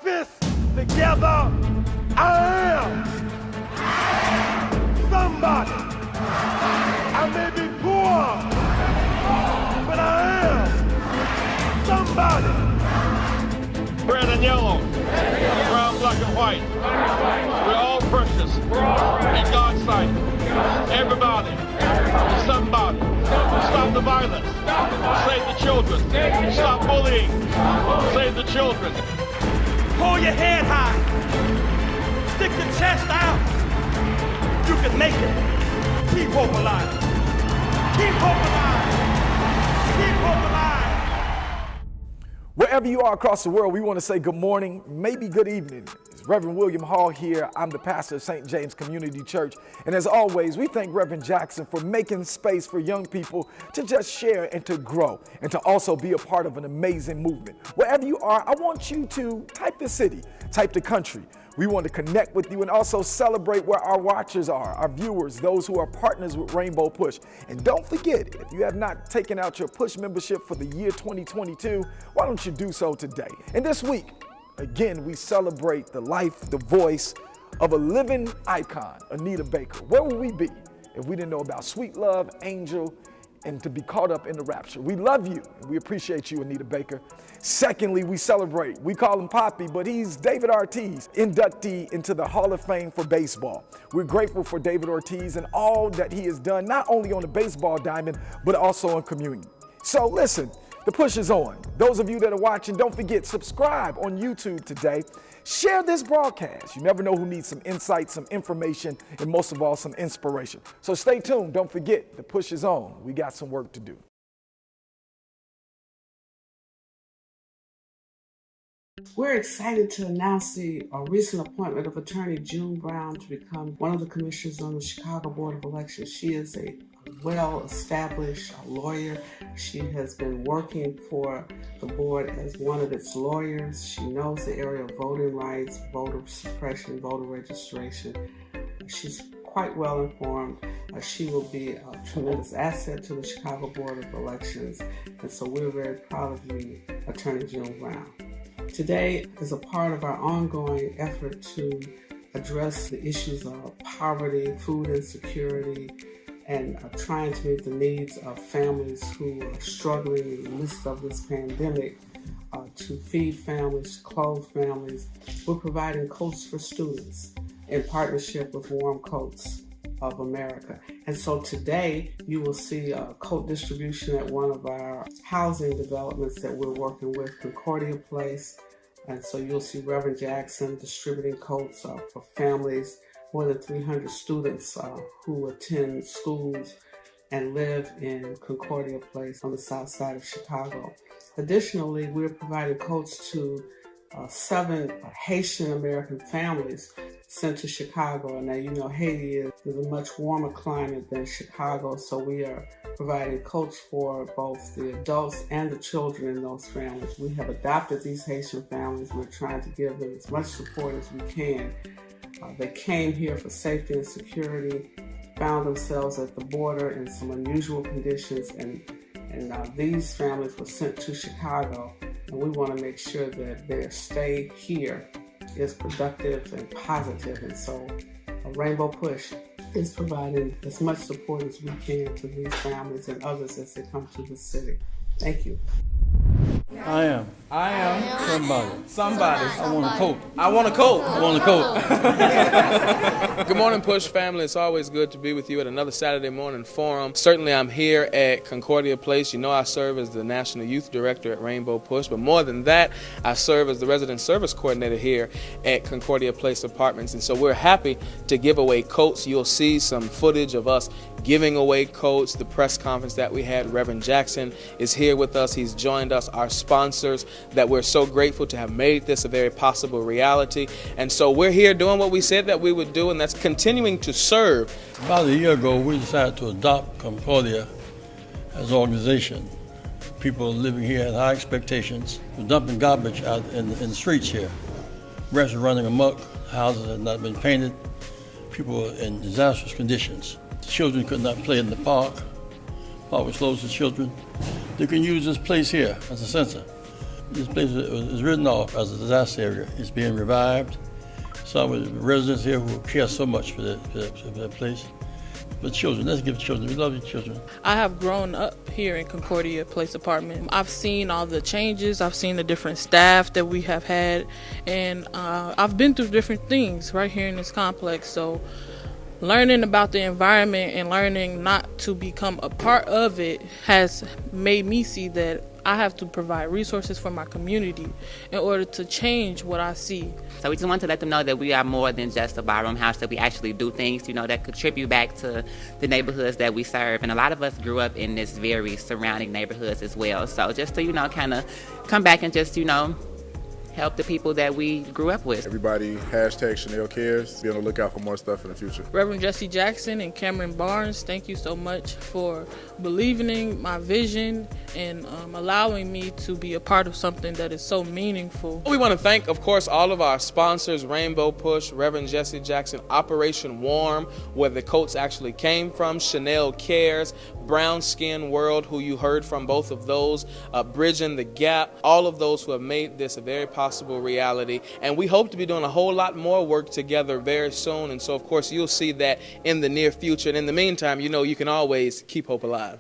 fists together. I am somebody. I may be poor, but I am somebody. Red and yellow, brown, black, and white. We're all precious in God's sight. Everybody is somebody. Stop the violence. Save the children. Stop bullying. Save the children. Hold your head high. Stick your chest out. You can make it. Keep hope alive. Keep hope alive. Keep hope alive. Wherever you are across the world, we want to say good morning, maybe good evening. It's Reverend William Hall here. I'm the pastor of St. James Community Church. And as always, we thank Reverend Jackson for making space for young people to just share and to grow and to also be a part of an amazing movement. Wherever you are, I want you to type the city, type the country. We want to connect with you and also celebrate where our watchers are, our viewers, those who are partners with Rainbow Push. And don't forget, if you have not taken out your Push membership for the year 2022, why don't you do so today? And this week, again, we celebrate the life, the voice of a living icon, Anita Baker. Where would we be if we didn't know about Sweet Love, Angel, and to be caught up in the rapture? We love you, and we appreciate you, Anita Baker. Secondly, we celebrate. We call him Poppy, but he's David Ortiz, inductee into the Hall of Fame for baseball. We're grateful for David Ortiz and all that he has done, not only on the baseball diamond, but also in community. So listen, the push is on. Those of you that are watching, don't forget, subscribe on YouTube today. Share this broadcast. You never know who needs some insight, some information, and most of all, some inspiration. So stay tuned. Don't forget, the push is on. We got some work to do. We're excited to announce the recent appointment of Attorney June Brown to become one of the commissioners on the Chicago Board of Elections. She is a well-established lawyer. She has been working for the board as one of its lawyers. She knows the area of voting rights, voter suppression, voter registration. She's quite well informed. She will be a tremendous asset to the Chicago Board of Elections. And so we're very proud of you, Attorney June Brown. Today is a part of our ongoing effort to address the issues of poverty, food insecurity, and trying to meet the needs of families who are struggling in the midst of this pandemic, to feed families, to clothe families. We're providing coats for students in partnership with Warm Coats of America. And so today you will see a coat distribution at one of our housing developments that we're working with, Concordia Place. And so you'll see Reverend Jackson distributing coats for families, more than 300 students who attend schools and live in Concordia Place on the south side of Chicago. Additionally, we're providing coats to 7 Haitian American families sent to Chicago. And now you know Haiti is a much warmer climate than Chicago, so we are providing coats for both the adults and the children in those families. We have adopted these Haitian families. We're trying to give them as much support as we can. They came here for safety and security, found themselves at the border in some unusual conditions, and these families were sent to Chicago. And we want to make sure that their stay here is productive and positive. And so Rainbow Push is providing as much support as we can to these families and others as they come to the city. Thank you. I am somebody. I want a coat. I want a coat. I want a coat. Good morning, Push family. It's always good to be with you at another Saturday morning forum. Certainly, I'm here at Concordia Place. You know, I serve as the National Youth Director at Rainbow Push, but more than that, I serve as the Resident Service Coordinator here at Concordia Place Apartments. And so we're happy to give away coats. You'll see some footage of us giving away coats. The press conference that we had, Reverend Jackson is here with us. He's joined us, our sponsors, that we're so grateful to have made this a very possible reality. And so we're here doing what we said that we would do, and that's continuing to serve. About a year ago, we decided to adopt Concordia as an organization. People living here had high expectations. We're dumping garbage out in the streets here. Rents are running amok. Houses had not been painted. People were in disastrous conditions. Children could not play in the park. Park was closed to children. They can use this place here as a center. This place is written off as a disaster area. It's being revived. Some of the residents here who care so much for that place. But children, let's give children. We love your children. I have grown up here in Concordia Place Apartment. I've seen all the changes. I've seen the different staff that we have had. And I've been through different things right here in this complex. So learning about the environment and learning not to become a part of it has made me see that I have to provide resources for my community in order to change what I see. So we just want to let them know that we are more than just a barroom house, that we actually do things, that contribute back to the neighborhoods that we serve. And a lot of us grew up in this very surrounding neighborhoods as well. So just to, kind of come back and just, help the people that we grew up with. Everybody, hashtag Chanel Cares. Be on the lookout for more stuff in the future. Reverend Jesse Jackson and Cameron Barnes, thank you so much for believing in my vision and allowing me to be a part of something that is so meaningful. We want to thank, of course, all of our sponsors, Rainbow Push, Reverend Jesse Jackson, Operation Warm, where the coats actually came from, Chanel Cares, Brown Skin World, who you heard from both of those, Bridging the Gap, all of those who have made this a very possible reality. And we hope to be doing a whole lot more work together very soon. And so, of course, you'll see that in the near future. And in the meantime, you can always keep hope alive.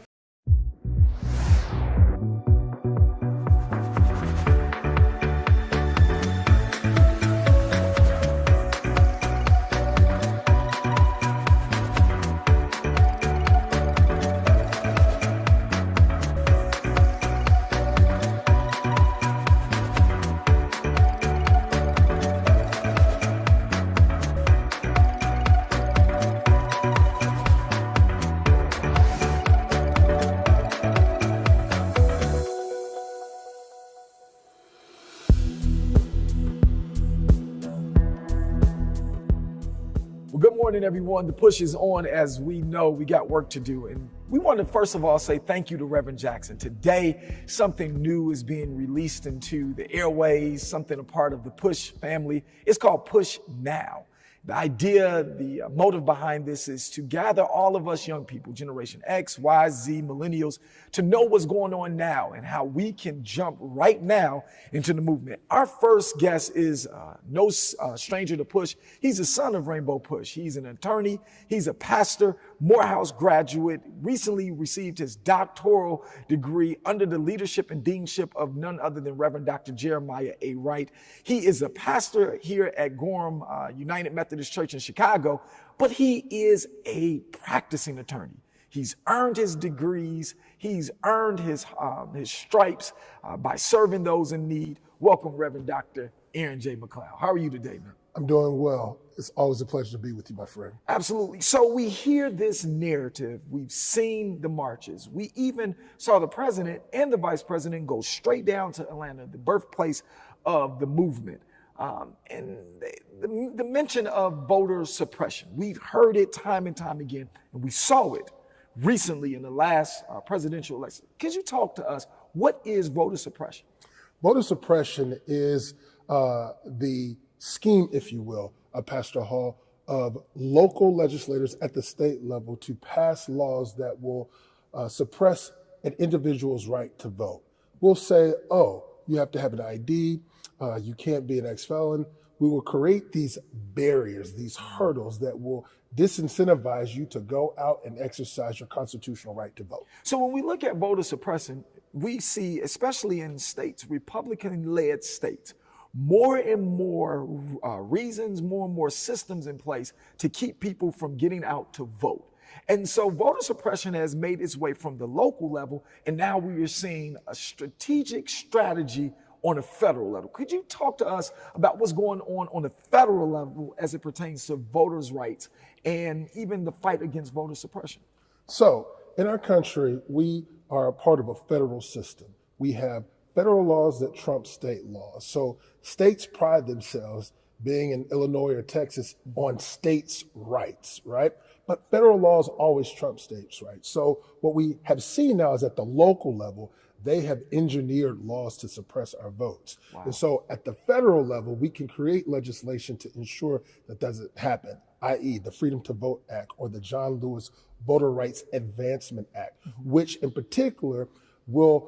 Good morning, everyone. The push is on. As we know, we got work to do. And we want to first of all say thank you to Reverend Jackson. Today, something new is being released into the airways, something a part of the Push family. It's called Push Now. The idea, the motive behind this is to gather all of us young people, Generation X, Y, Z, millennials, to know what's going on now and how we can jump right now into the movement. Our first guest is no stranger to Push. He's the son of Rainbow Push. He's an attorney. He's a pastor, Morehouse graduate, recently received his doctoral degree under the leadership and deanship of none other than Reverend Dr. Jeremiah A. Wright. He is a pastor here at Gorham United Methodist Church in Chicago, but he is a practicing attorney. He's earned his degrees. He's earned his stripes by serving those in need. Welcome, Reverend Dr. Aaron J. McLeod. How are you today, man? I'm doing well. It's always a pleasure to be with you, my friend. Absolutely. So we hear this narrative. We've seen the marches. We even saw the president and the vice president go straight down to Atlanta, the birthplace of the movement. And the mention of voter suppression. We've heard it time and time again, and we saw it recently in the last presidential election. Could you talk to us? What is voter suppression? Voter suppression is the scheme, if you will, of Pastor Hall, of local legislators at the state level to pass laws that will suppress an individual's right to vote. We'll say, oh, you have to have an ID, you can't be an ex-felon. We will create these barriers, these hurdles that will disincentivize you to go out and exercise your constitutional right to vote. So when we look at voter suppression, we see, especially in states, Republican-led states, more and more reasons, more and more systems in place to keep people from getting out to vote. And so voter suppression has made its way from the local level, and now we are seeing a strategic strategy on a federal level. Could you talk to us about what's going on the federal level as it pertains to voters' rights and even the fight against voter suppression? So in our country, we are a part of a federal system. We have federal laws that trump state laws. So states pride themselves, being in Illinois or Texas, on states' rights, right? But federal laws always trump states' rights. So what we have seen now is at the local level, they have engineered laws to suppress our votes. Wow. And so at the federal level, we can create legislation to ensure that doesn't happen, i.e. the Freedom to Vote Act or the John Lewis Voter Rights Advancement Act, which in particular will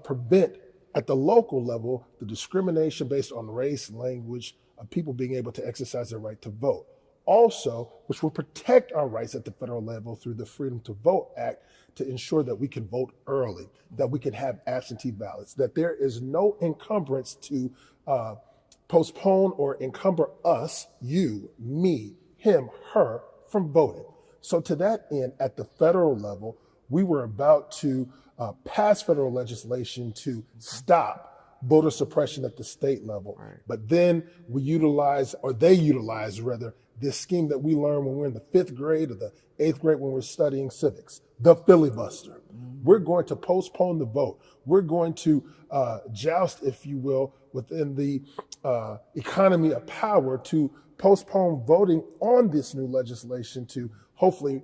prevent At the local level, the discrimination based on race and language of people being able to exercise their right to vote. Also, which will protect our rights at the federal level through the Freedom to Vote Act to ensure that we can vote early, that we can have absentee ballots, that there is no encumbrance to postpone or encumber us, you, me, him, her, from voting. So to that end, at the federal level, we were about to pass federal legislation to stop voter suppression at the state level. Right. But then they utilize this scheme that we learned when we were in the 5th grade or the 8th grade when we're studying civics, the filibuster. We're going to postpone the vote. We're going to joust, if you will, within the economy of power to postpone voting on this new legislation to hopefully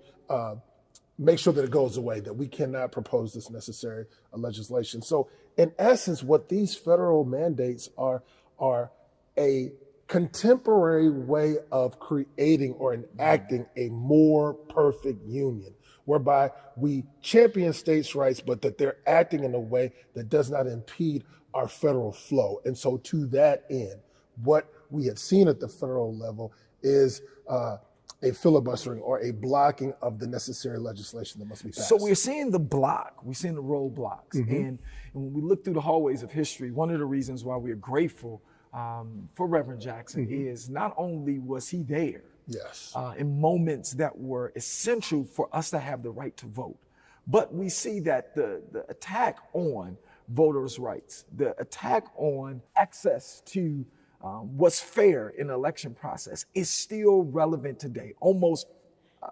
make sure that it goes away, that we cannot propose this necessary legislation. So in essence, what these federal mandates are a contemporary way of creating or enacting a more perfect union, whereby we champion states' rights, but that they're acting in a way that does not impede our federal flow. And so to that end, what we have seen at the federal level is a filibustering or a blocking of the necessary legislation that must be passed. So we're seeing the block, we're seeing the roadblocks. And when we look through the hallways of history, one of the reasons why we're grateful for Reverend Jackson is not only was he there in moments that were essential for us to have the right to vote, but we see that the attack on voters' rights, the attack on access to what's fair in the election process is still relevant today, almost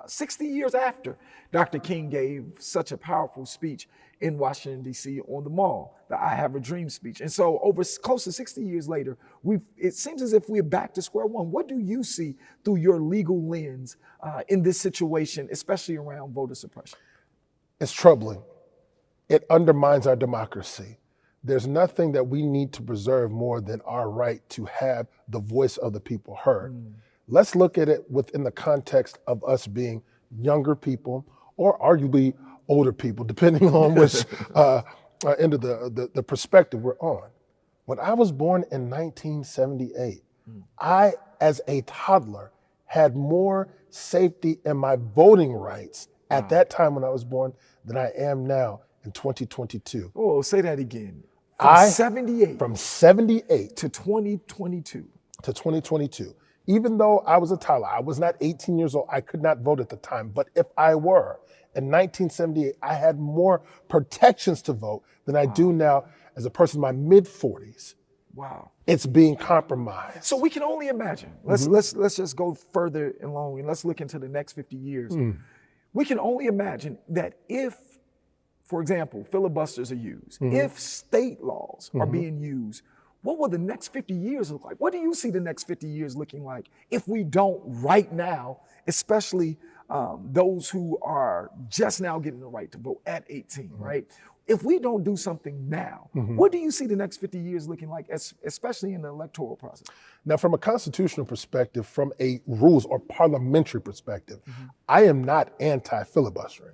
60 years after Dr. King gave such a powerful speech in Washington, D.C. on the Mall, the I Have a Dream speech. And so over close to 60 years later, it seems as if we're back to square one. What do you see through your legal lens in this situation, especially around voter suppression? It's troubling. It undermines our democracy. There's nothing that we need to preserve more than our right to have the voice of the people heard. Let's look at it within the context of us being younger people or arguably older people, depending on which end of the perspective we're on. When I was born in 1978, I, as a toddler, had more safety in my voting rights at that time when I was born than I am now in 2022. Oh, say that again. From 78 to 2022. To 2022. Even though I was a toddler, I was not 18 years old, I could not vote at the time. But if I were, in 1978, I had more protections to vote than I do now as a person in my mid-40s. Wow. It's being compromised. So we can only imagine. Let's just go further along and let's look into the next 50 years. We can only imagine that if, for example, filibusters are used, if state laws are being used, what will the next 50 years look like? What do you see the next 50 years looking like if we don't right now, especially those who are just now getting the right to vote at 18, right? If we don't do something now, what do you see the next 50 years looking like, especially in the electoral process? Now, from a constitutional perspective, from a rules or parliamentary perspective, I am not anti-filibustering.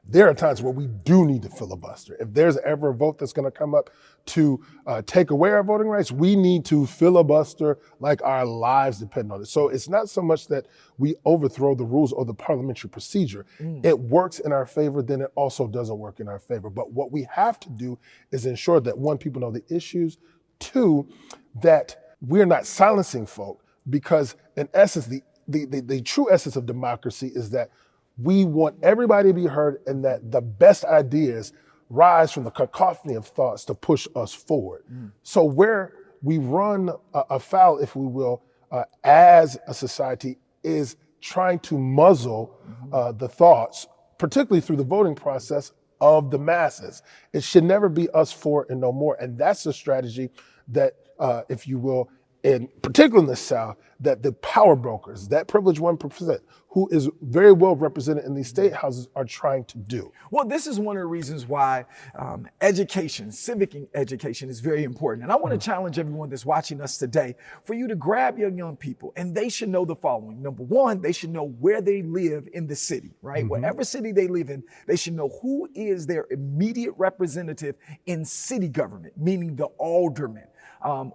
There are times where we do need to filibuster. If there's ever a vote that's going to come up to take away our voting rights, we need to filibuster like our lives depend on it. So it's not so much that we overthrow the rules or the parliamentary procedure. It works in our favor, then it also doesn't work in our favor. But what we have to do is ensure that, one, people know the issues, two, that we're not silencing folk, because in essence, the true essence of democracy is that we want everybody to be heard and that the best ideas rise from the cacophony of thoughts to push us forward. So where we run afoul, if we will, as a society is trying to muzzle the thoughts, particularly through the voting process, of the masses. It should never be us four and no more. And that's a strategy that, if you will, in particular in the South, that the power brokers, that privileged 1%, who is very well represented in these state houses, are trying to do. Well, this is one of the reasons why education, civic education is very important. And I want to challenge everyone that's watching us today for you to grab your young people, and they should know the following. Number one, they should know where they live in the city, right? Whatever city they live in, they should know who is their immediate representative in city government, meaning the alderman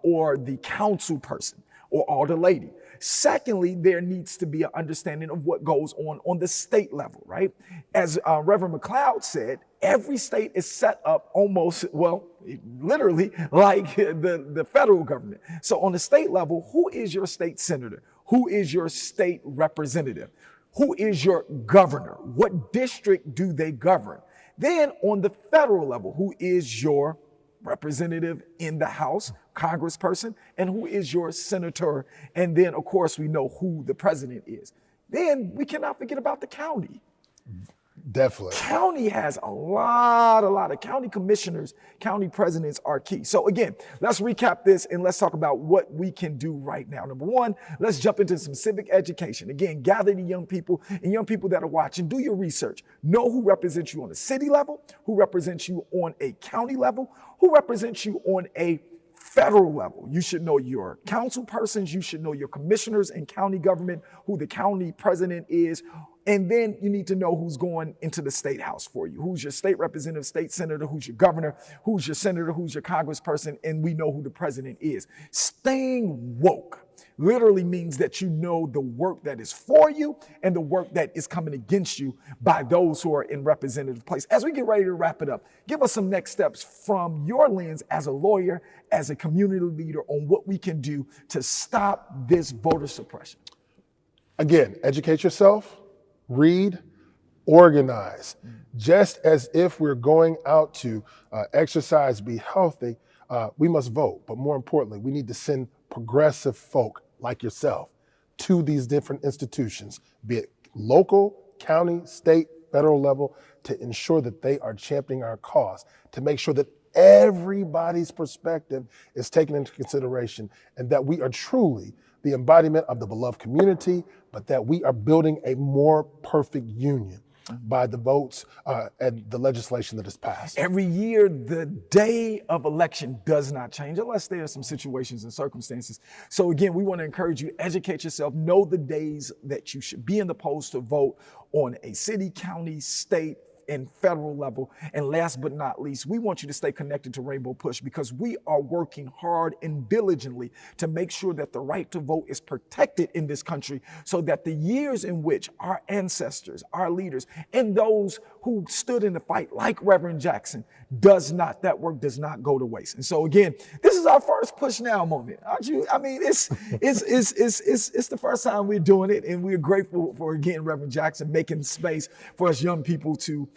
or the council person or alder lady. Secondly, there needs to be an understanding of what goes on the state level, right? As Reverend McLeod said, every state is set up almost, well, literally like the federal government. So on the state level, who is your state senator? Who is your state representative? Who is your governor? What district do they govern? Then on the federal level, who is your representative in the House, congressperson, and who is your senator? And then, of course, we know who the president is. Then we cannot forget about the county. Definitely. County has a lot of county commissioners, county presidents are key. So again, let's recap this and let's talk about what we can do right now. Number one, let's jump into some civic education. Again, gather the young people and young people that are watching, do your research. Know who represents you on a city level, who represents you on a county level, who represents you on a federal level. You should know your council persons, you should know your commissioners in county government, who the county president is, and then you need to know who's going into the state house for you. Who's your state representative, state senator, who's your governor, who's your senator, who's your congressperson, and we know who the president is. Staying woke literally means that you know the work that is for you and the work that is coming against you by those who are in representative place. As we get ready to wrap it up, give us some next steps from your lens as a lawyer, as a community leader, on what we can do to stop this voter suppression. Again, educate yourself, read, organize. Just as if we're going out to exercise, be healthy, we must vote. But more importantly, we need to send progressive folk like yourself to these different institutions, be it local, county, state, federal level, to ensure that they are championing our cause, to make sure that everybody's perspective is taken into consideration and that we are truly the embodiment of the beloved community, but that we are building a more perfect union by the votes and the legislation that is passed. Every year, the day of election does not change unless there are some situations and circumstances. So again, we want to encourage you, educate yourself, know the days that you should be in the polls to vote on a city, county, state, and federal level. And last but not least, we want you to stay connected to Rainbow Push because we are working hard and diligently to make sure that the right to vote is protected in this country so that the years in which our ancestors, our leaders, and those who stood in the fight like Reverend Jackson that work does not go to waste. And so again, this is our first Push Now moment. Aren't you? I mean, it's the first time we're doing it, and we're grateful for, again, Reverend Jackson making space for us young people to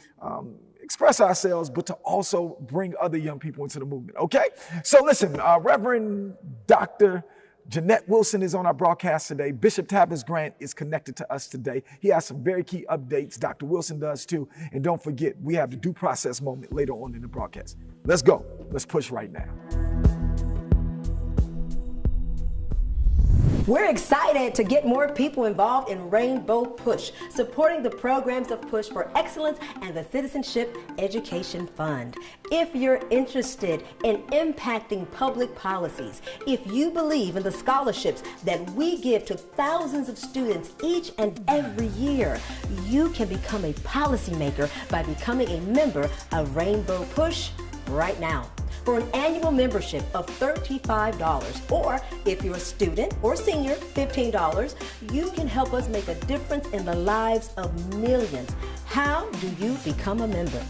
express ourselves, but to also bring other young people into the movement. Okay? So listen, Reverend Dr. Janette Wilson is on our broadcast today. Bishop Tavis Grant is connected to us today. He has some very key updates. Dr. Wilson does too. And don't forget, we have the due process moment later on in the broadcast. Let's go. Let's push right now. We're excited to get more people involved in Rainbow Push, supporting the programs of Push for Excellence and the Citizenship Education Fund. If you're interested in impacting public policies, if you believe in the scholarships that we give to thousands of students each and every year, you can become a policymaker by becoming a member of Rainbow Push right now. For an annual membership of $35, or if you're a student or senior, $15, you can help us make a difference in the lives of millions. How do you become a member?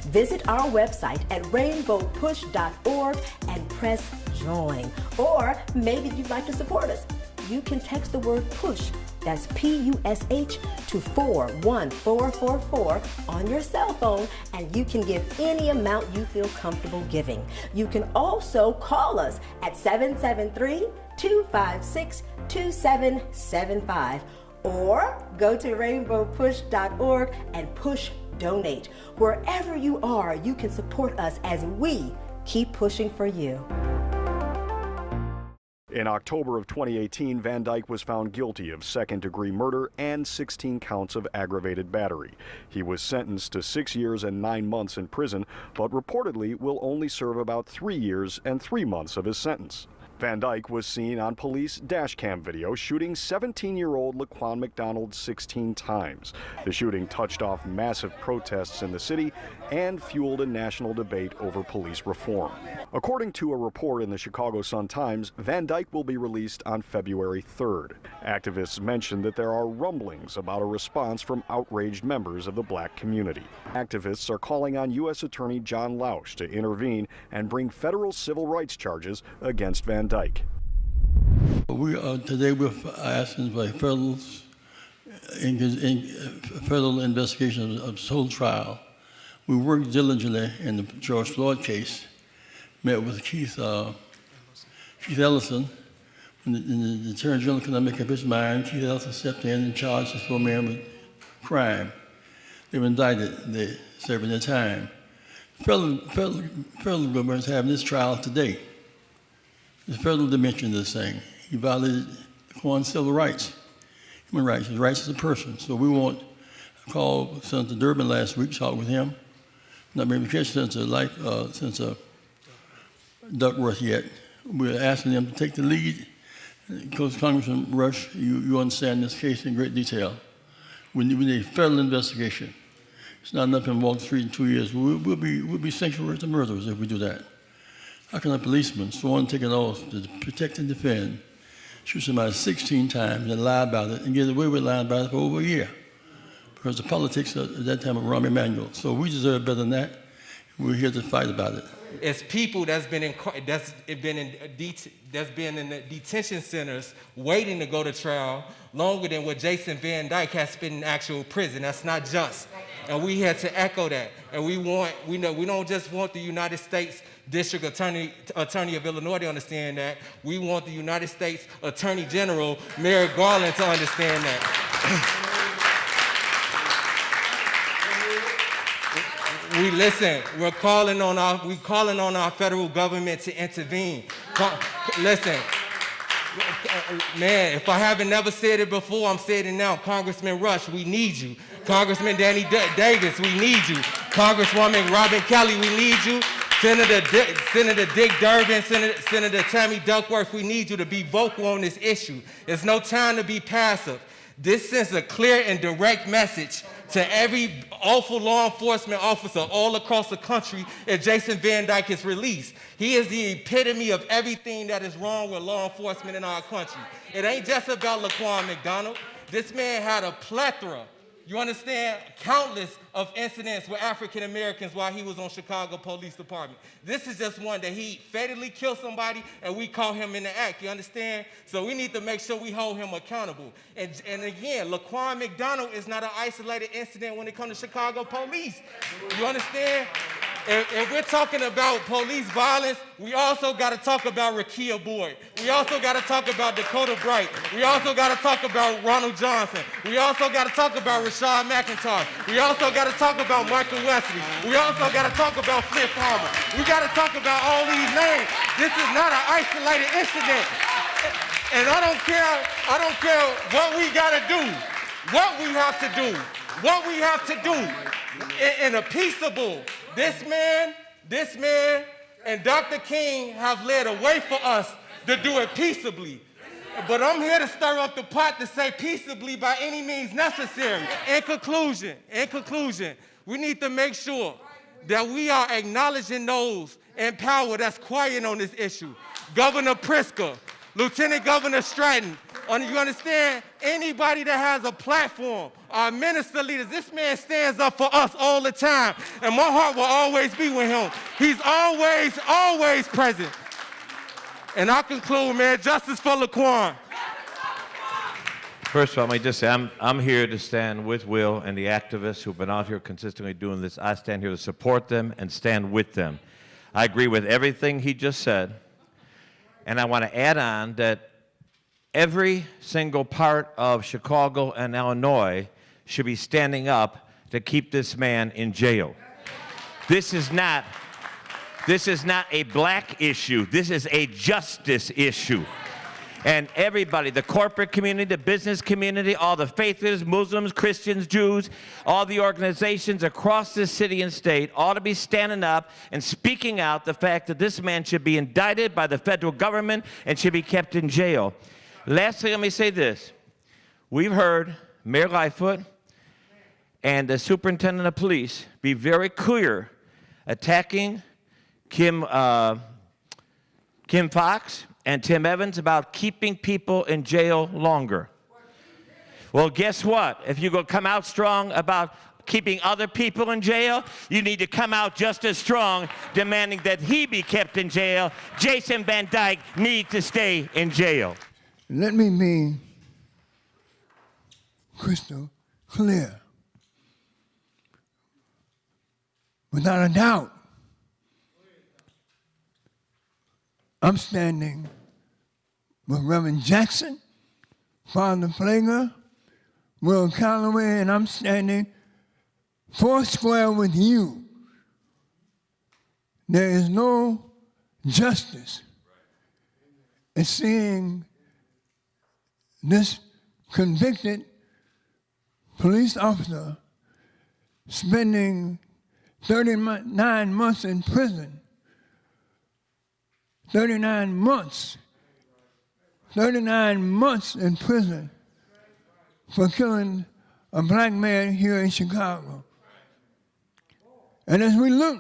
Visit our website at rainbowpush.org and press join. Or maybe you'd like to support us. You can text the word PUSH, that's P-U-S-H, to 41444 on your cell phone, and you can give any amount you feel comfortable giving. You can also call us at 773-256-2775, or go to rainbowpush.org and push donate. Wherever you are, you can support us as we keep pushing for you. In October of 2018, VanDyke was found guilty of second-degree murder and 16 counts of aggravated battery. He was sentenced to 6 years and 9 months in prison, but reportedly will only serve about 3 years and 3 months of his sentence. VanDyke was seen on police dashcam video shooting 17-year-old Laquan McDonald 16 times. The shooting touched off massive protests in the city and fueled a national debate over police reform. According to a report in the Chicago Sun-Times, VanDyke will be released on February 3rd. Activists mentioned that there are rumblings about a response from outraged members of the black community. Activists are calling on U.S. Attorney John Lausch to intervene and bring federal civil rights charges against VanDyke. Today we're asking for a federal investigation of this whole trial. We worked diligently in the George Floyd case, met with Keith Ellison. When the Attorney General could not make up his mind, Keith Ellison stepped in and charged the 4 men with crime. They were indicted. They're serving their time. Federal government is having this trial today. The federal dimension of this thing. He violated Laquan's civil rights, human rights, his rights as a person. So we want to call Senator Durbin last week, talk with him. Not maybe catch Senator Duckworth yet. We're asking them to take the lead. Because Congressman Rush, you understand this case in great detail. We need a federal investigation. It's not enough to walk the street in 2 years. We'll be sanctuary to murderers if we do that. How can a policeman sworn to take an oath to protect and defend, shoot somebody 16 times and lie about it and get away with lying about it for over a year? Because the politics at that time of Rahm Emanuel. So we deserve better than that. We're here to fight about it. It's people that's been in the detention centers waiting to go to trial longer than what Jason VanDyke has spent in actual prison. That's not just. And we had to echo that. And we don't just want the United States District Attorney of Illinois to understand that. We want the United States Attorney General, Merrick Garland, to understand that. We're calling on our federal government to intervene. Listen, man, if I haven't never said it before, I'm saying it now. Congressman Rush, we need you. Congressman Danny Davis, we need you. Congresswoman Robin Kelly, we need you. Senator Dick Durbin, Senator Tammy Duckworth, we need you to be vocal on this issue. There's no time to be passive. This sends a clear and direct message to every awful law enforcement officer all across the country if Jason VanDyke is released. He is the epitome of everything that is wrong with law enforcement in our country. It ain't just about Laquan McDonald. This man had a plethora, you understand, countless of incidents with African Americans while he was on Chicago Police Department. This is just one that he fatally killed somebody and we caught him in the act, you understand? So we need to make sure we hold him accountable. And again, Laquan McDonald is not an isolated incident when it comes to Chicago police. You understand? If we're talking about police violence, we also got to talk about Rakia Boyd. We also got to talk about Dakota Bright. We also got to talk about Ronald Johnson. We also got to talk about Rashad McIntyre. We also got to talk about Michael Wesley. We also got to talk about Flip Palmer. We got to talk about all these names. This is not an isolated incident. And I don't care what we got to do, what we have to do in a peaceable. This man, and Dr. King have led a way for us to do it peaceably. But I'm here to stir up the pot to say peaceably by any means necessary. In conclusion, we need to make sure that we are acknowledging those in power that's quiet on this issue. Governor Pritzker, Lieutenant Governor Stratton, you understand? Anybody that has a platform, our minister leaders, this man stands up for us all the time, and my heart will always be with him. He's always present. And I conclude, man, justice for Laquan. First of all, let me just say, I'm here to stand with Will and the activists who've been out here consistently doing this. I stand here to support them and stand with them. I agree with everything he just said, and I want to add on that every single part of Chicago and Illinois should be standing up to keep this man in jail. This is not a black issue. This is a justice issue. And everybody, the corporate community, the business community, all the faith leaders, Muslims, Christians, Jews, all the organizations across this city and state ought to be standing up and speaking out the fact that this man should be indicted by the federal government and should be kept in jail. Lastly, let me say this. We've heard Mayor Lightfoot and the superintendent of police be very clear attacking Kim Foxx and Tim Evans about keeping people in jail longer. Well, guess what? If you're going to come out strong about keeping other people in jail, you need to come out just as strong demanding that he be kept in jail. Jason VanDyke needs to stay in jail. Let me be crystal clear. Without a doubt, I'm standing with Reverend Jackson, Father Flager, Will Calloway, and I'm standing foursquare with you. There is no justice in seeing this convicted police officer spending 39 months in prison. 39 months in prison for killing a black man here in Chicago. And as we look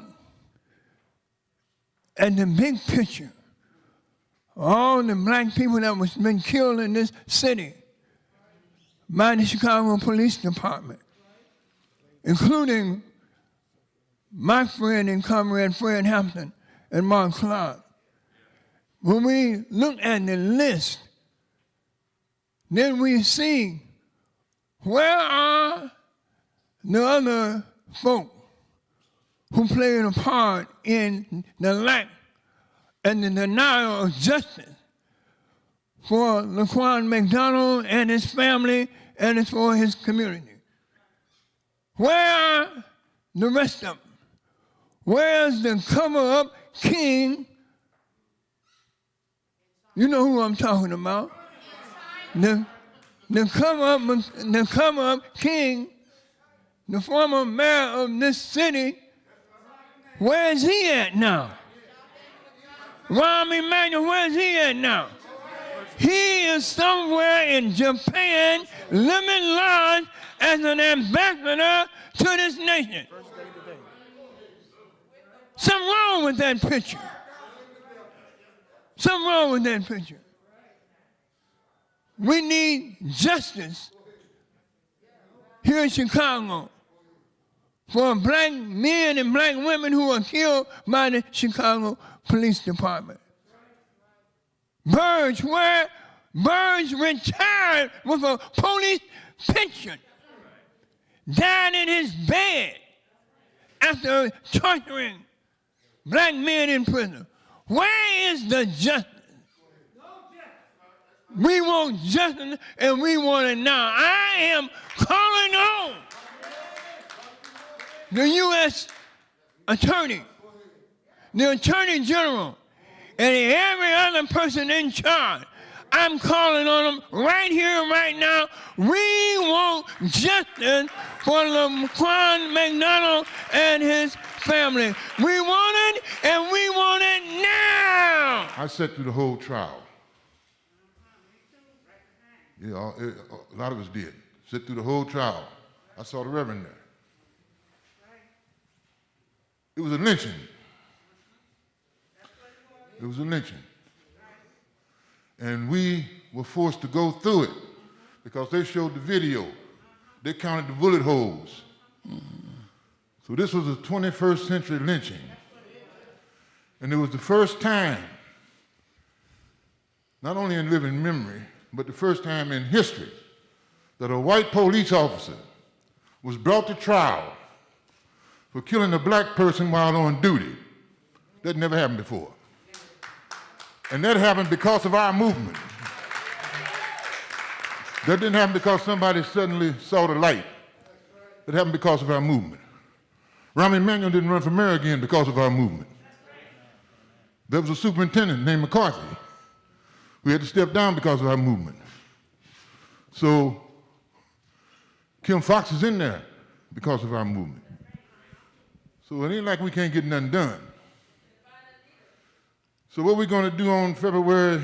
at the big picture, all the black people that was been killed in this city by the Chicago Police Department, including my friend and comrade Fred Hampton and Mark Clark. When we look at the list, then we see where are the other folk who played a part in the lack and the denial of justice for Laquan McDonald and his family and for his community. Where are the rest of them? Where's the cover-up king? You know who I'm talking about. The cover-up king, the former mayor of this city, where is he at now? Rahm Emanuel, where is he at now? He is somewhere in Japan, living large as an ambassador to this nation. Something wrong with that picture. Something wrong with that picture. We need justice here in Chicago for black men and black women who were killed by the Chicago Police Department. Burge retired with a police pension, died in his bed after torturing black men in prison. Where is the justice? We want justice and we want it now. I am calling on the U.S. Attorney, the Attorney General, and every other person in charge. I'm calling on them right here, right now. We want justice for Laquan McDonald and his family. We want it, and we want it now. I sat through the whole trial. Yeah, a lot of us did. Sit through the whole trial. I saw the Reverend there. It was a lynching. It was a lynching. And we were forced to go through it because they showed the video. They counted the bullet holes. So this was a 21st century lynching. And it was the first time, not only in living memory, but the first time in history that a white police officer was brought to trial for killing a black person while on duty. That never happened before. And that happened because of our movement. That didn't happen because somebody suddenly saw the light. It happened because of our movement. Rahm Emanuel didn't run for mayor again because of our movement. There was a superintendent named McCarthy We had to step down because of our movement. So Kim Fox is in there because of our movement. So it ain't like we can't get nothing done. So what we're going to do on February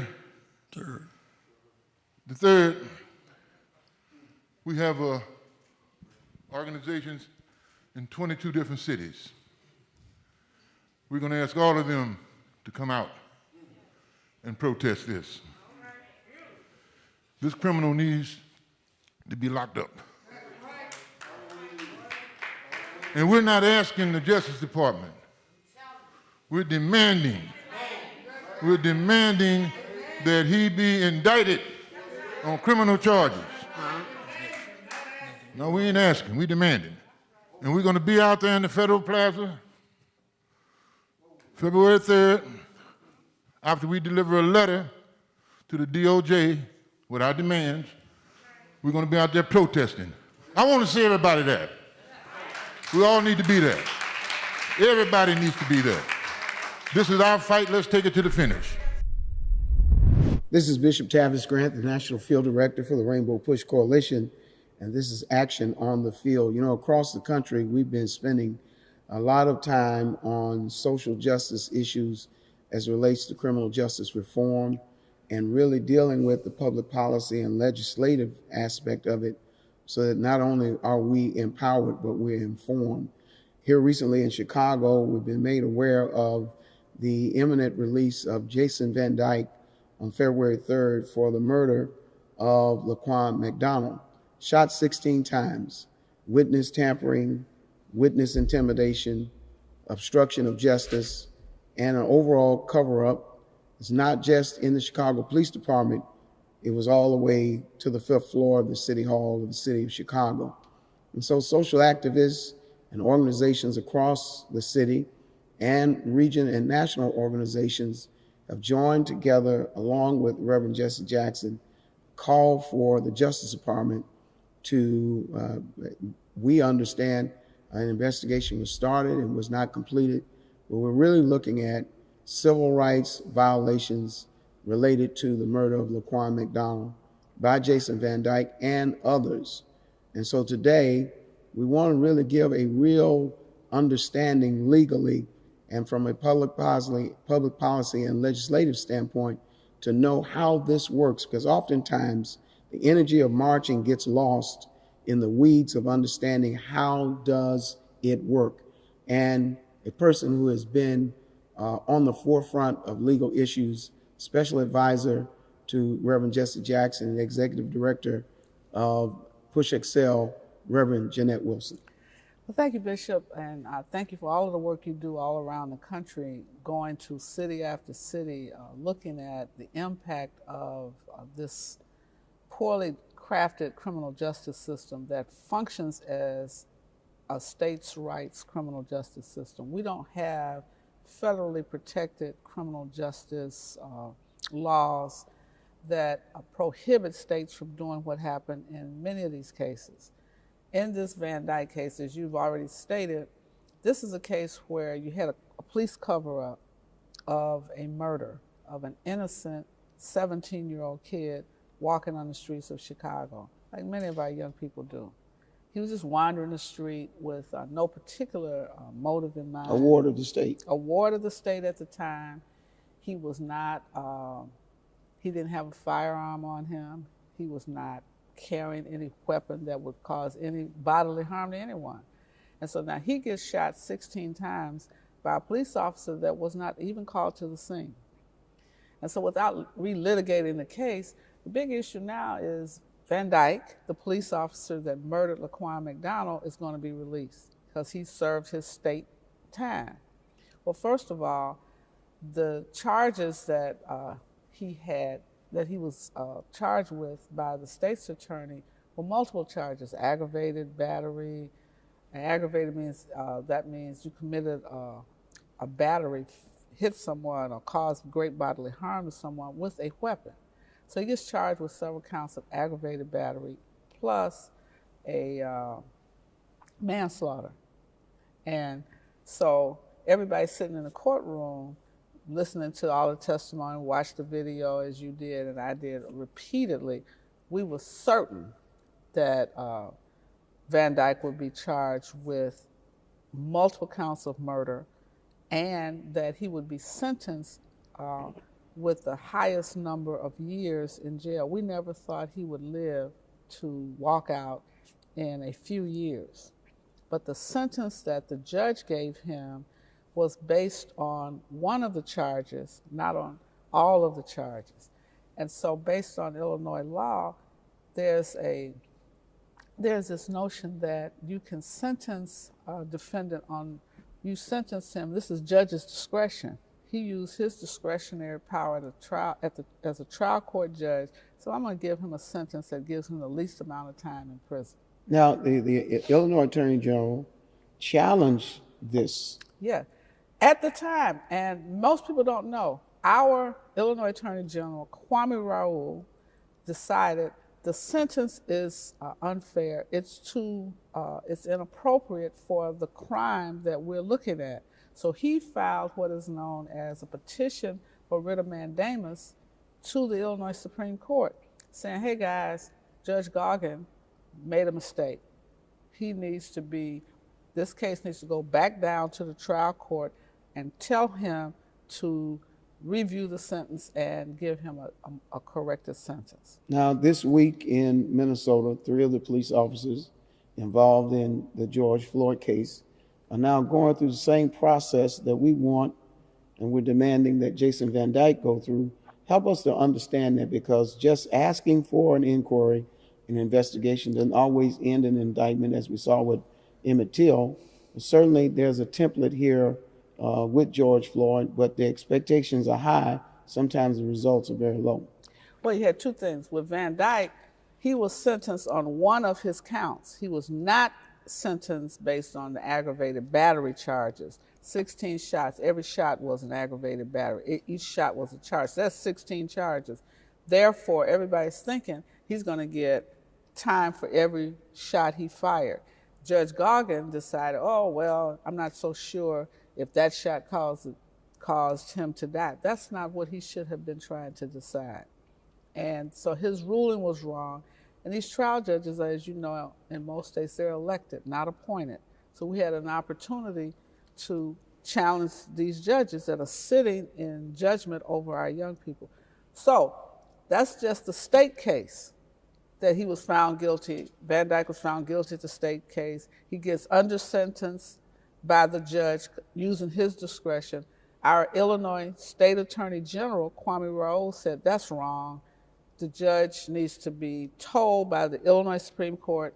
3rd, we have organizations in 22 different cities. We're going to ask all of them to come out and protest this. This criminal needs to be locked up. And we're not asking the Justice Department. We're demanding that he be indicted on criminal charges. No, we ain't asking, we demanding. And we're going to be out there in the Federal Plaza February 3rd, after we deliver a letter to the DOJ with our demands. We're going to be out there protesting. I want to see everybody there. We all need to be there. Everybody needs to be there. This is our fight. Let's take it to the finish. This is Bishop Tavis Grant, the National Field Director for the Rainbow Push Coalition, and this is Action on the Field. You know, across the country, we've been spending a lot of time on social justice issues as it relates to criminal justice reform and really dealing with the public policy and legislative aspect of it so that not only are we empowered, but we're informed. Here recently in Chicago, we've been made aware of the imminent release of Jason VanDyke on February 3rd for the murder of Laquan McDonald. Shot 16 times, witness tampering, witness intimidation, obstruction of justice, and an overall cover-up. It's not just in the Chicago Police Department, it was all the way to the 5th floor of the City Hall of the City of Chicago. And so social activists and organizations across the city and region and national organizations have joined together along with Reverend Jesse Jackson, called for the Justice Department to, we understand an investigation was started and was not completed, but we're really looking at civil rights violations related to the murder of Laquan McDonald by Jason VanDyke and others. And so today, we want to really give a real understanding legally and from a public policy and legislative standpoint to know how this works, because oftentimes the energy of marching gets lost in the weeds of understanding how does it work. And a person who has been on the forefront of legal issues, special advisor to Reverend Jesse Jackson, and executive director of Push Excel, Reverend Janette Wilson. Well, thank you, Bishop, and thank you for all of the work you do all around the country, going to city after city, looking at the impact of this poorly crafted criminal justice system that functions as a states' rights criminal justice system. We don't have federally protected criminal justice laws that prohibit states from doing what happened in many of these cases. In this VanDyke case, as you've already stated, this is a case where you had a police cover-up of a murder of an innocent 17-year-old kid walking on the streets of Chicago, like many of our young people do. He was just wandering the street with no particular motive in mind. A ward of the state. A ward of the state at the time. He was not, he didn't have a firearm on him. He was not carrying any weapon that would cause any bodily harm to anyone. And so now he gets shot 16 times by a police officer that was not even called to the scene. And so without relitigating the case, the big issue now is VanDyke, the police officer that murdered Laquan McDonald, is going to be released because he served his state time. Well, first of all, the charges that he was charged with by the state's attorney were multiple charges: aggravated battery. And aggravated means that means you committed a battery, hit someone, or caused great bodily harm to someone with a weapon. So he gets charged with several counts of aggravated battery plus a manslaughter. And so everybody sitting in the courtroom, listening to all the testimony, watched the video as you did and I did repeatedly, we were certain that VanDyke would be charged with multiple counts of murder and that he would be sentenced with the highest number of years in jail. We never thought he would live to walk out in a few years. But the sentence that the judge gave him was based on one of the charges, not on all of the charges. And so based on Illinois law, there's this notion that you can sentence a defendant on, you sentence him, this is judge's discretion. He used his discretionary power as a trial court judge, so I'm going to give him a sentence that gives him the least amount of time in prison. Now, the Illinois Attorney General challenged this. Yeah, at the time, and most people don't know, our Illinois Attorney General, Kwame Raoul, decided the sentence is unfair. It's inappropriate for the crime that we're looking at. So he filed what is known as a petition for writ of mandamus to the Illinois Supreme Court, saying, hey guys, Judge Goggin made a mistake. This case needs to go back down to the trial court and tell him to review the sentence and give him a corrected sentence. Now, this week in Minnesota, 3 of the police officers involved in the George Floyd case are now going through the same process that we want and we're demanding that Jason VanDyke go through. Help us to understand that, because just asking for an inquiry, an investigation doesn't always end in an indictment, as we saw with Emmett Till. Certainly there's a template here with George Floyd, but the expectations are high. Sometimes the results are very low. Well, you had two things. With VanDyke, he was sentenced on one of his counts. He was not sentenced based on the aggravated battery charges. 16 shots, every shot was an aggravated battery. Each shot was a charge. That's 16 charges. Therefore, everybody's thinking he's going to get time for every shot he fired. Judge Goggin decided, oh, well, I'm not so sure if that shot caused him to die. That's not what he should have been trying to decide. And so his ruling was wrong. And these trial judges, as you know, in most states, they're elected, not appointed. So we had an opportunity to challenge these judges that are sitting in judgment over our young people. So that's just the state case that he was found guilty. VanDyke was found guilty at the state case. He gets under sentence by the judge using his discretion. Our Illinois State Attorney General, Kwame Raoul, said that's wrong. The judge needs to be told by the Illinois Supreme Court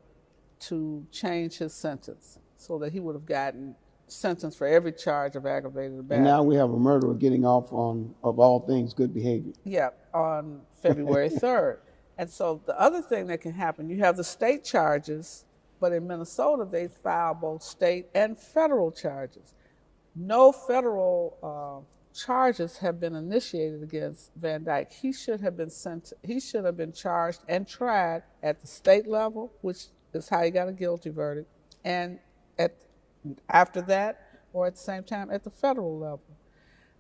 to change his sentence so that he would have gotten sentenced for every charge of aggravated battery. And now we have a murderer getting off on, of all things, good behavior. Yeah, on February 3rd. And so the other thing that can happen, you have the state charges, but in Minnesota, they file both state and federal charges. No federal charges have been initiated against VanDyke. He should have been charged and tried at the state level, which is how he got a guilty verdict, and after that, or at the same time, at the federal level.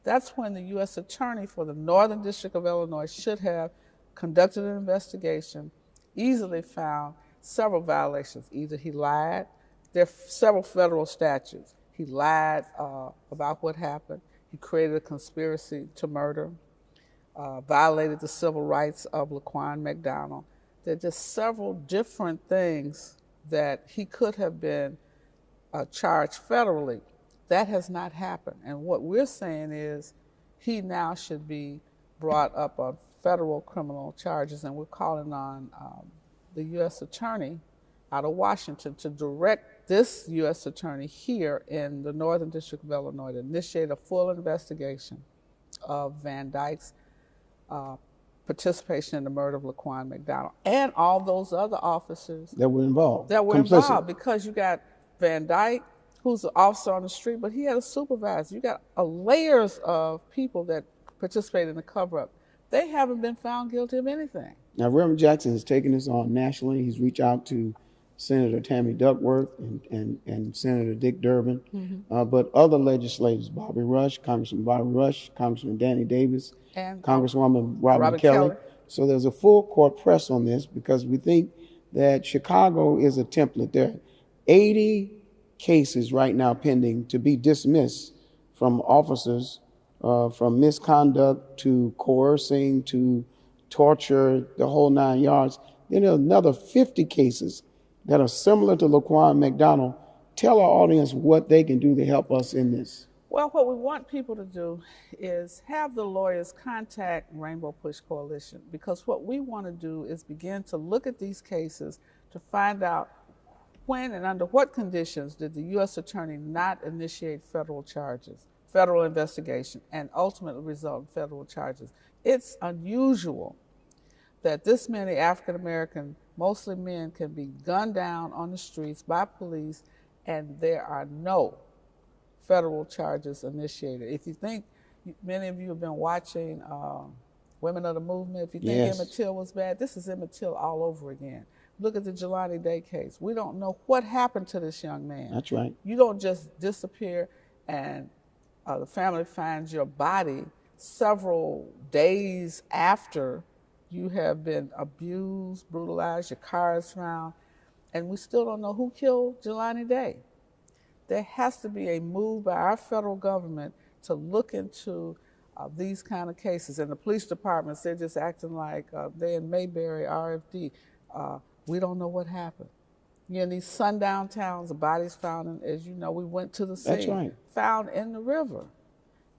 That's when the U.S. Attorney for the Northern District of Illinois should have conducted an investigation, easily found several violations. Either he lied, there are several federal statutes. He lied about what happened. He created a conspiracy to murder, violated the civil rights of Laquan McDonald. There are just several different things that he could have been charged federally. That has not happened. And what we're saying is he now should be brought up on federal criminal charges, and we're calling on the U.S. Attorney out of Washington to direct this U.S. Attorney here in the Northern District of Illinois to initiate a full investigation of VanDyke's participation in the murder of Laquan McDonald and all those other officers that were involved. Because you got VanDyke, who's an officer on the street, but he had a supervisor. You got layers of people that participated in the cover-up. They haven't been found guilty of anything. Now, Reverend Jackson has taken this on nationally. He's reached out to Senator Tammy Duckworth and Senator Dick Durbin, but other legislators, Bobby Rush, Congressman Bobby Rush, Congressman Danny Davis, And Congresswoman Robin Kelly. Kelly. So there's a full court press on this because we think that Chicago is a template. There are 80 cases right now pending to be dismissed from officers from misconduct to coercing to torture, the whole 9 yards. Then there are another 50 cases that are similar to Laquan McDonald. Tell our audience what they can do to help us in this. Well, what we want people to do is have the lawyers contact Rainbow Push Coalition, because what we want to do is begin to look at these cases to find out when and under what conditions did the U.S. Attorney not initiate federal charges, federal investigation, and ultimately result in federal charges. It's unusual that this many African American, mostly men, can be gunned down on the streets by police and there are no federal charges initiated. If you think, many of you have been watching Women of the Movement, if you think Yes. Emmett Till was bad, this is Emmett Till all over again. Look at the Jelani Day case. We don't know what happened to this young man. That's right. You don't just disappear and the family finds your body several days after you have been abused, brutalized, your car is found, and we still don't know who killed Jelani Day. There has to be a move by our federal government to look into these kind of cases. And the police departments, they're just acting like they're in Mayberry, RFD. We don't know what happened. In these sundown towns, the bodies found, and as you know, we went to the scene. That's right. Found in the river.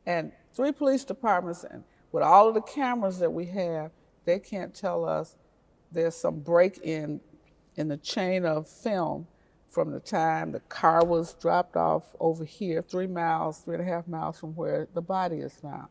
And 3 police departments, and with all of the cameras that we have, they can't tell us there's some break-in the chain of film from the time the car was dropped off over here, 3.5 miles from where the body is found.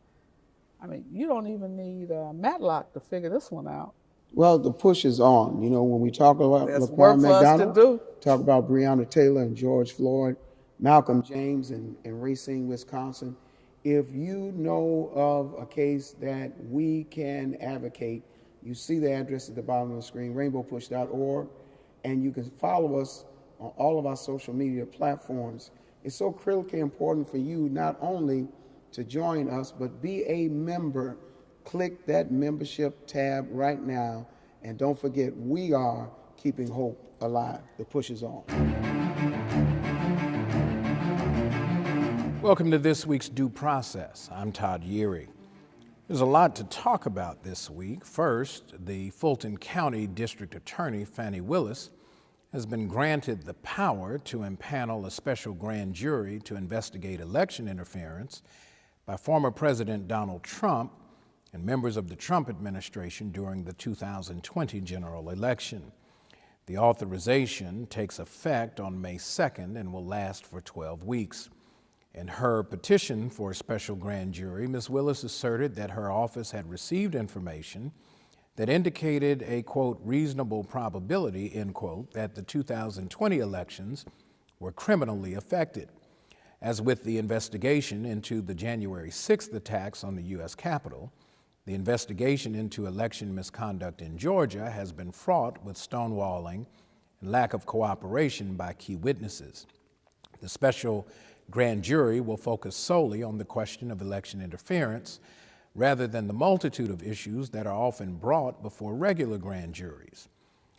I mean, you don't even need Matlock to figure this one out. Well, the push is on. You know, when we talk about There's work Laquan for us to McDonald, do. talk about Breonna Taylor and George Floyd, Malcolm James in Racine, Wisconsin. If you know of a case that we can advocate, you see the address at the bottom of the screen, rainbowpush.org, and you can follow us on all of our social media platforms. It's so critically important for you not only to join us, but be a member. Click that membership tab right now, and don't forget, we are keeping hope alive. The push is on. Welcome to this week's Due Process. I'm Todd Yeary. There's a lot to talk about this week. First, the Fulton County District Attorney, Fani Willis, has been granted the power to impanel a special grand jury to investigate election interference by former President Donald Trump and members of the Trump administration during the 2020 general election. The authorization takes effect on May 2nd and will last for 12 weeks. In her petition for a special grand jury, Ms. Willis asserted that her office had received information that indicated a, quote, reasonable probability, end quote, that the 2020 elections were criminally affected. As with the investigation into the January 6th attacks on the U.S. Capitol, the investigation into election misconduct in Georgia has been fraught with stonewalling and lack of cooperation by key witnesses. The special grand jury will focus solely on the question of election interference rather than the multitude of issues that are often brought before regular grand juries.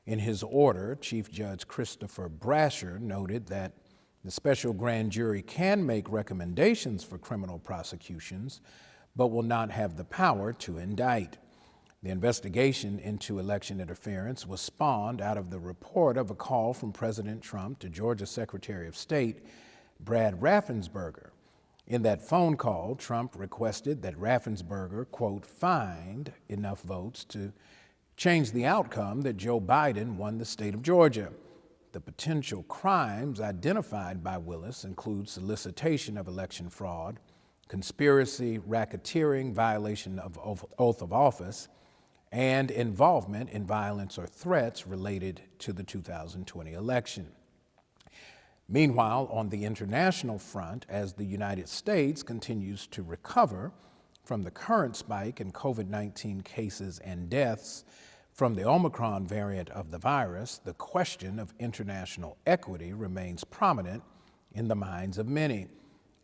In his order, Chief Judge Christopher Brasher noted that the special grand jury can make recommendations for criminal prosecutions, but will not have the power to indict. The investigation into election interference was spawned out of the report of a call from President Trump to Georgia Secretary of State Brad Raffensperger. In that phone call, Trump requested that Raffensperger, quote, find enough votes to change the outcome that Joe Biden won the state of Georgia. The potential crimes identified by Willis include solicitation of election fraud, conspiracy, racketeering, violation of oath of office, and involvement in violence or threats related to the 2020 election. Meanwhile, on the international front, as the United States continues to recover from the current spike in COVID-19 cases and deaths, From the Omicron variant of the virus, the question of international equity remains prominent in the minds of many,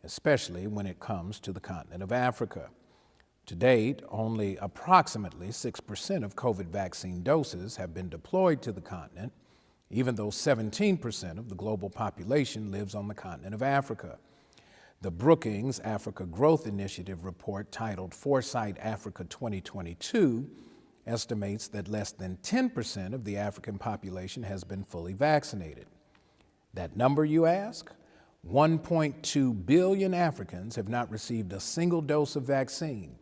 especially when it comes to the continent of Africa. To date, only approximately 6% of COVID vaccine doses have been deployed to the continent, even though 17% of the global population lives on the continent of Africa. The Brookings Africa Growth Initiative report titled Foresight Africa 2022 estimates that less than 10% of the African population has been fully vaccinated. That number, you ask? 1.2 billion Africans have not received a single dose of vaccine,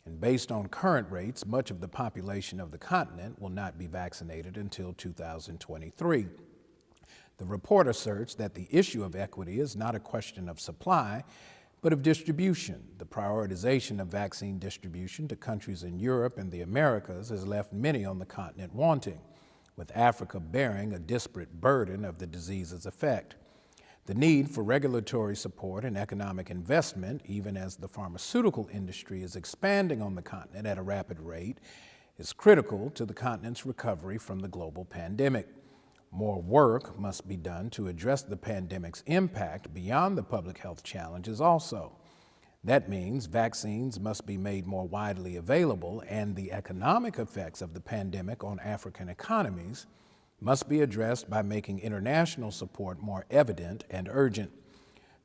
and based on current rates, much of the population of the continent will not be vaccinated until 2023. The report asserts that the issue of equity is not a question of supply, but of distribution. The prioritization of vaccine distribution to countries in Europe and the Americas has left many on the continent wanting, with Africa bearing a disparate burden of the disease's effect. The need for regulatory support and economic investment, even as the pharmaceutical industry is expanding on the continent at a rapid rate, is critical to the continent's recovery from the global pandemic. More work must be done to address the pandemic's impact beyond the public health challenges also. That means vaccines must be made more widely available, and the economic effects of the pandemic on African economies must be addressed by making international support more evident and urgent.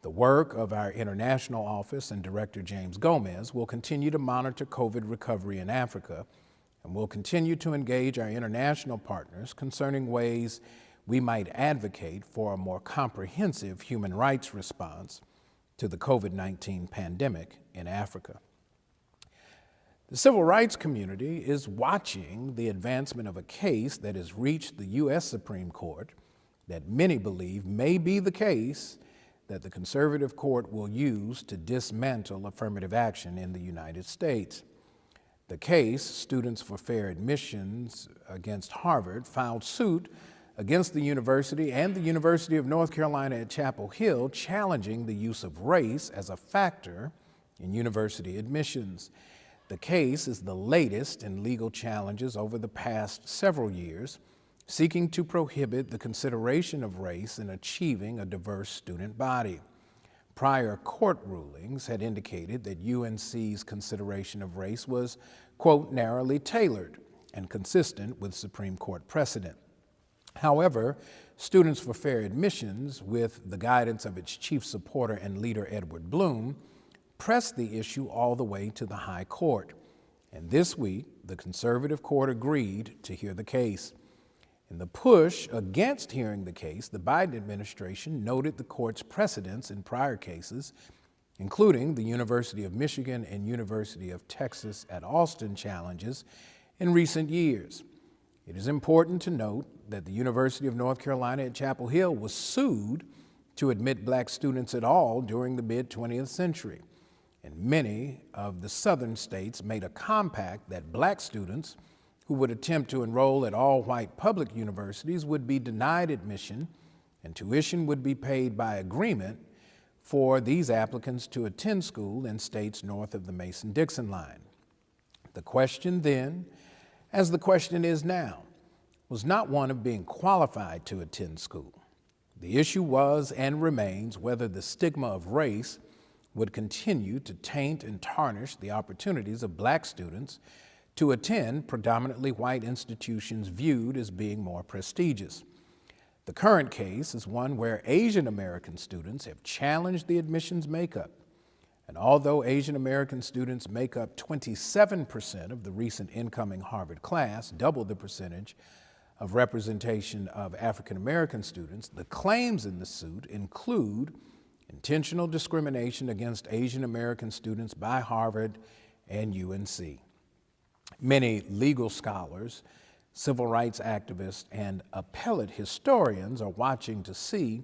The work of our international office and Director James Gomez will continue to monitor COVID recovery in Africa, and will continue to engage our international partners concerning ways we might advocate for a more comprehensive human rights response to the COVID-19 pandemic in Africa. The civil rights community is watching the advancement of a case that has reached the U.S. Supreme Court that many believe may be the case that the conservative court will use to dismantle affirmative action in the United States. The case, Students for Fair Admissions against Harvard, filed suit against the university and the University of North Carolina at Chapel Hill, challenging the use of race as a factor in university admissions. The case is the latest in legal challenges over the past several years, seeking to prohibit the consideration of race in achieving a diverse student body. Prior court rulings had indicated that UNC's consideration of race was, quote, narrowly tailored and consistent with Supreme Court precedent. However, Students for Fair Admissions, with the guidance of its chief supporter and leader Edward Bloom, pressed the issue all the way to the High Court. And this week, the conservative court agreed to hear the case. In the push against hearing the case, the Biden administration noted the court's precedents in prior cases, including the University of Michigan and University of Texas at Austin challenges in recent years. It is important to note that the University of North Carolina at Chapel Hill was sued to admit black students at all during the mid-20th century. And many of the southern states made a compact that black students who would attempt to enroll at all-white public universities would be denied admission, and tuition would be paid by agreement for these applicants to attend school in states north of the Mason-Dixon line. The question then, as the question is now, was not one of being qualified to attend school. The issue was and remains whether the stigma of race would continue to taint and tarnish the opportunities of black students to attend predominantly white institutions viewed as being more prestigious. The current case is one where Asian American students have challenged the admissions makeup. And although Asian American students make up 27% of the recent incoming Harvard class, double the percentage of representation of African American students, the claims in the suit include intentional discrimination against Asian American students by Harvard and UNC. Many legal scholars, civil rights activists, and appellate historians are watching to see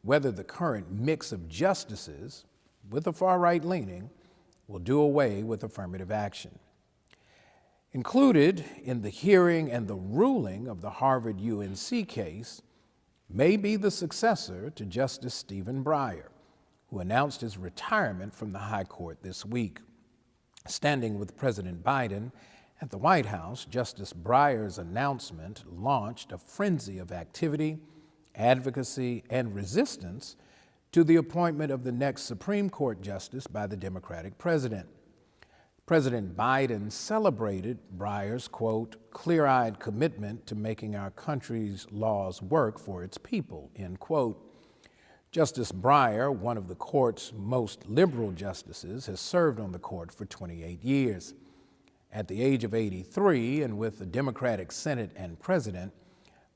whether the current mix of justices, with a far-right leaning, will do away with affirmative action. Included in the hearing and the ruling of the Harvard-UNC case may be the successor to Justice Stephen Breyer, who announced his retirement from the High Court this week. Standing with President Biden At the White House, Justice Breyer's announcement launched a frenzy of activity, advocacy, and resistance to the appointment of the next Supreme Court justice by the Democratic president. President Biden celebrated Breyer's, quote, clear-eyed commitment to making our country's laws work for its people, end quote. Justice Breyer, one of the court's most liberal justices, has served on the court for 28 years. At the age of 83, and with the Democratic Senate and President,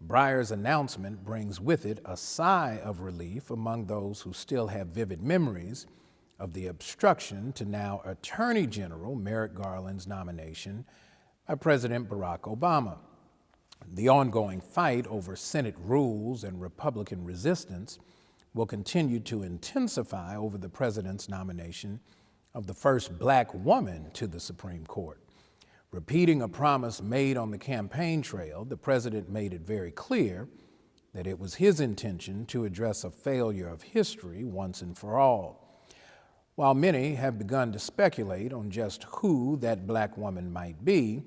Breyer's announcement brings with it a sigh of relief among those who still have vivid memories of the obstruction to now Attorney General Merrick Garland's nomination by President Barack Obama. The ongoing fight over Senate rules and Republican resistance will continue to intensify over the president's nomination of the first black woman to the Supreme Court. Repeating a promise made on the campaign trail, the president made it very clear that it was his intention to address a failure of history once and for all. While many have begun to speculate on just who that black woman might be,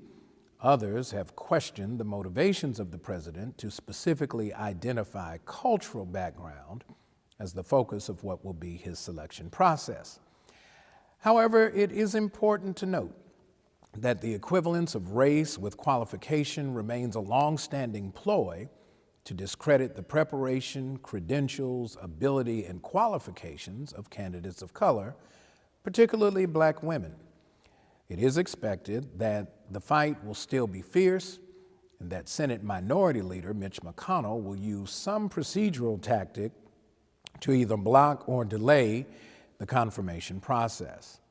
others have questioned the motivations of the president to specifically identify cultural background as the focus of what will be his selection process. However, it is important to note that the equivalence of race with qualification remains a long-standing ploy to discredit the preparation, credentials, ability, and qualifications of candidates of color, particularly black women. It is expected that the fight will still be fierce and that Senate Minority Leader Mitch McConnell will use some procedural tactic to either block or delay the confirmation process.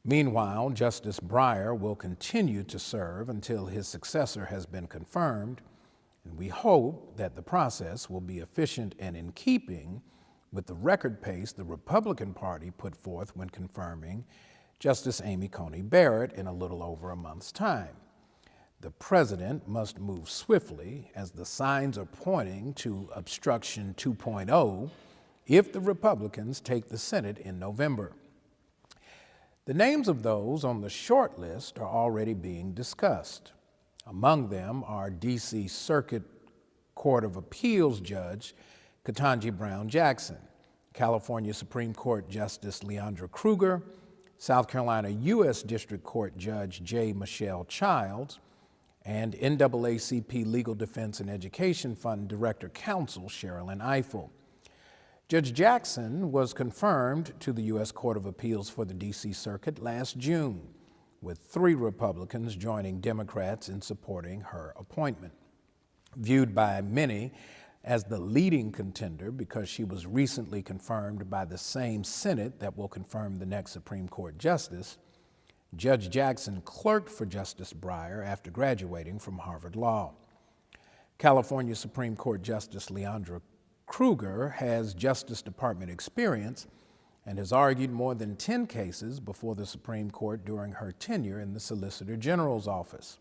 Meanwhile, Justice Breyer will continue to serve until his successor has been confirmed, and we hope that the process will be efficient and in keeping with the record pace the Republican Party put forth when confirming Justice Amy Coney Barrett in a little over a month's time. The president must move swiftly as the signs are pointing to obstruction 2.0 if the Republicans take the Senate in November. The names of those on the short list are already being discussed. Among them are D.C. Circuit Court of Appeals Judge Ketanji Brown Jackson, California Supreme Court Justice Leandra Kruger, South Carolina U.S. District Court Judge J. Michelle Childs, and NAACP Legal Defense and Education Fund Director Counsel Sherilyn Ifill. Judge Jackson was confirmed to the U.S. Court of Appeals for the D.C. Circuit last June, with 3 Republicans joining Democrats in supporting her appointment. Viewed by many as the leading contender because she was recently confirmed by the same Senate that will confirm the next Supreme Court justice, Judge Jackson clerked for Justice Breyer after graduating from Harvard Law. California Supreme Court Justice Leandra Kruger has Justice Department experience and has argued more than 10 cases before the Supreme Court during her tenure in the Solicitor General's office.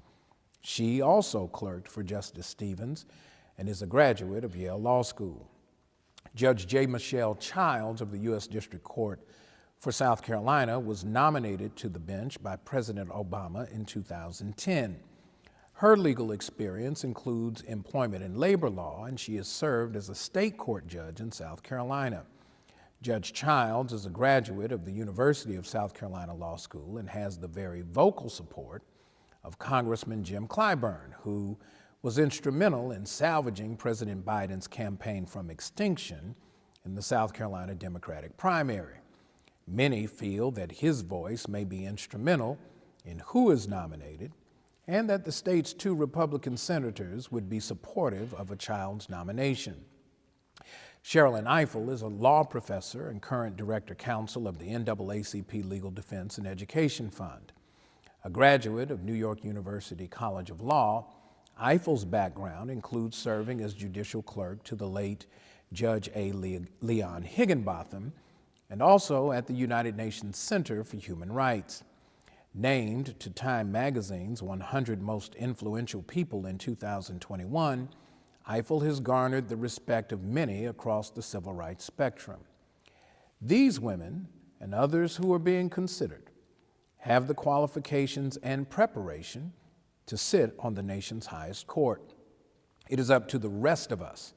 She also clerked for Justice Stevens and is a graduate of Yale Law School. Judge J. Michelle Childs of the U.S. District Court for South Carolina was nominated to the bench by President Obama in 2010. Her legal experience includes employment and labor law, and she has served as a state court judge in South Carolina. Judge Childs is a graduate of the University of South Carolina Law School and has the very vocal support of Congressman Jim Clyburn, who was instrumental in salvaging President Biden's campaign from extinction in the South Carolina Democratic primary. Many feel that his voice may be instrumental in who is nominated, and that the state's 2 Republican senators would be supportive of a Childs nomination. Sherilyn Ifill is a law professor and current director counsel of the NAACP Legal Defense and Education Fund. A graduate of New York University College of Law, Ifill's background includes serving as judicial clerk to the late Judge A. Leon Higginbotham, and also at the United Nations Center for Human Rights. Named to Time magazine's 100 Most Influential People in 2021, Ifill has garnered the respect of many across the civil rights spectrum. These women, and others who are being considered, have the qualifications and preparation to sit on the nation's highest court. It is up to the rest of us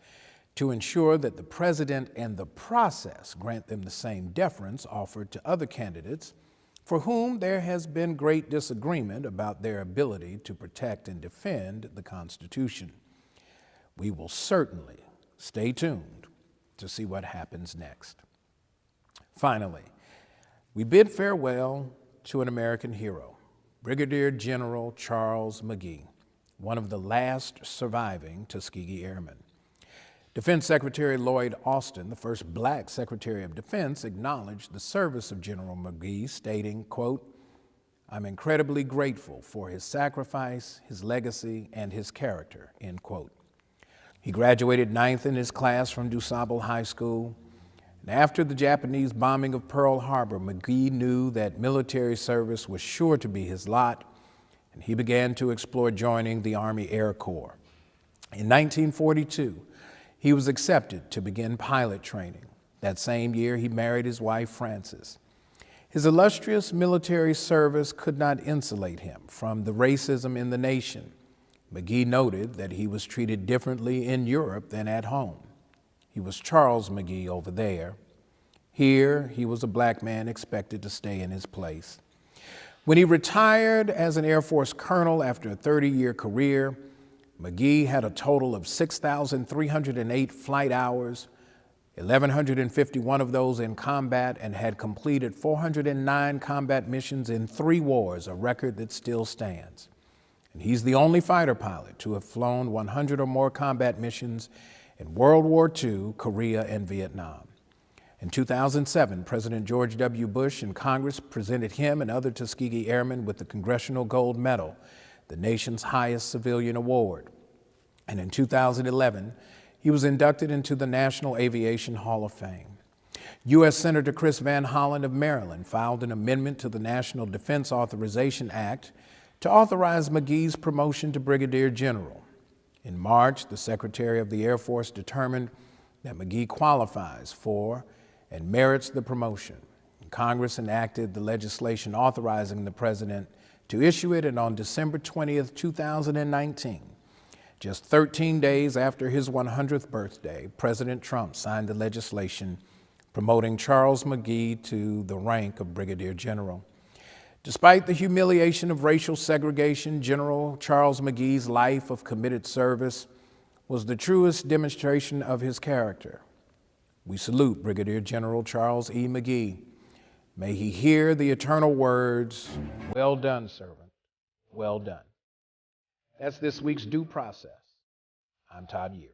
to ensure that the president and the process grant them the same deference offered to other candidates for whom there has been great disagreement about their ability to protect and defend the Constitution. We will certainly stay tuned to see what happens next. Finally, we bid farewell to an American hero, Brigadier General Charles McGee, one of the last surviving Tuskegee Airmen. Defense Secretary Lloyd Austin, the first black Secretary of Defense, acknowledged the service of General McGee, stating, quote, "I'm incredibly grateful for his sacrifice, his legacy, and his character," end quote. He graduated 9th in his class from DuSable High School. And after the Japanese bombing of Pearl Harbor, McGee knew that military service was sure to be his lot, and he began to explore joining the Army Air Corps. In 1942, he was accepted to begin pilot training. That same year, he married his wife, Frances. His illustrious military service could not insulate him from the racism in the nation. McGee noted that he was treated differently in Europe than at home. He was Charles McGee over there. Here, he was a black man expected to stay in his place. When he retired as an Air Force colonel after a 30-year career, McGee had a total of 6,308 flight hours, 1,151 of those in combat, and had completed 409 combat missions in 3 wars, a record that still stands. And he's the only fighter pilot to have flown 100 or more combat missions in World War II, Korea, and Vietnam. In 2007, President George W. Bush and Congress presented him and other Tuskegee Airmen with the Congressional Gold Medal, the nation's highest civilian award. And in 2011, he was inducted into the National Aviation Hall of Fame. U.S. Senator Chris Van Hollen of Maryland filed an amendment to the National Defense Authorization Act to authorize McGee's promotion to Brigadier General. In March, the Secretary of the Air Force determined that McGee qualifies for and merits the promotion. Congress enacted the legislation authorizing the President to issue it, and on December 20th, 2019, just 13 days after his 100th birthday, President Trump signed the legislation promoting Charles McGee to the rank of Brigadier General. Despite the humiliation of racial segregation, General Charles McGee's life of committed service was the truest demonstration of his character. We salute Brigadier General Charles E. McGee. May he hear the eternal words, "Well done, servant, well done." That's this week's Due Process. I'm Todd Yeary.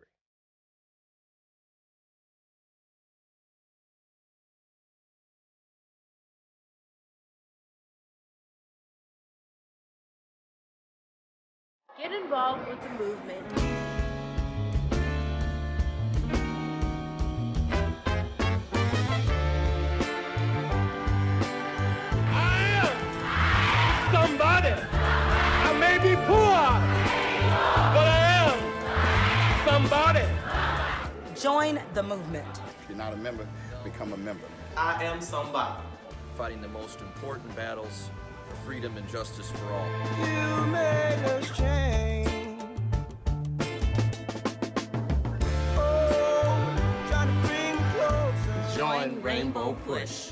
Get involved with the movement. Somebody. I may be poor, but I am somebody. Join the movement. If you're not a member, become a member. I am somebody. Fighting the most important battles for freedom and justice for all. You made us change. Oh, trying to bring closer. Join Rainbow Push.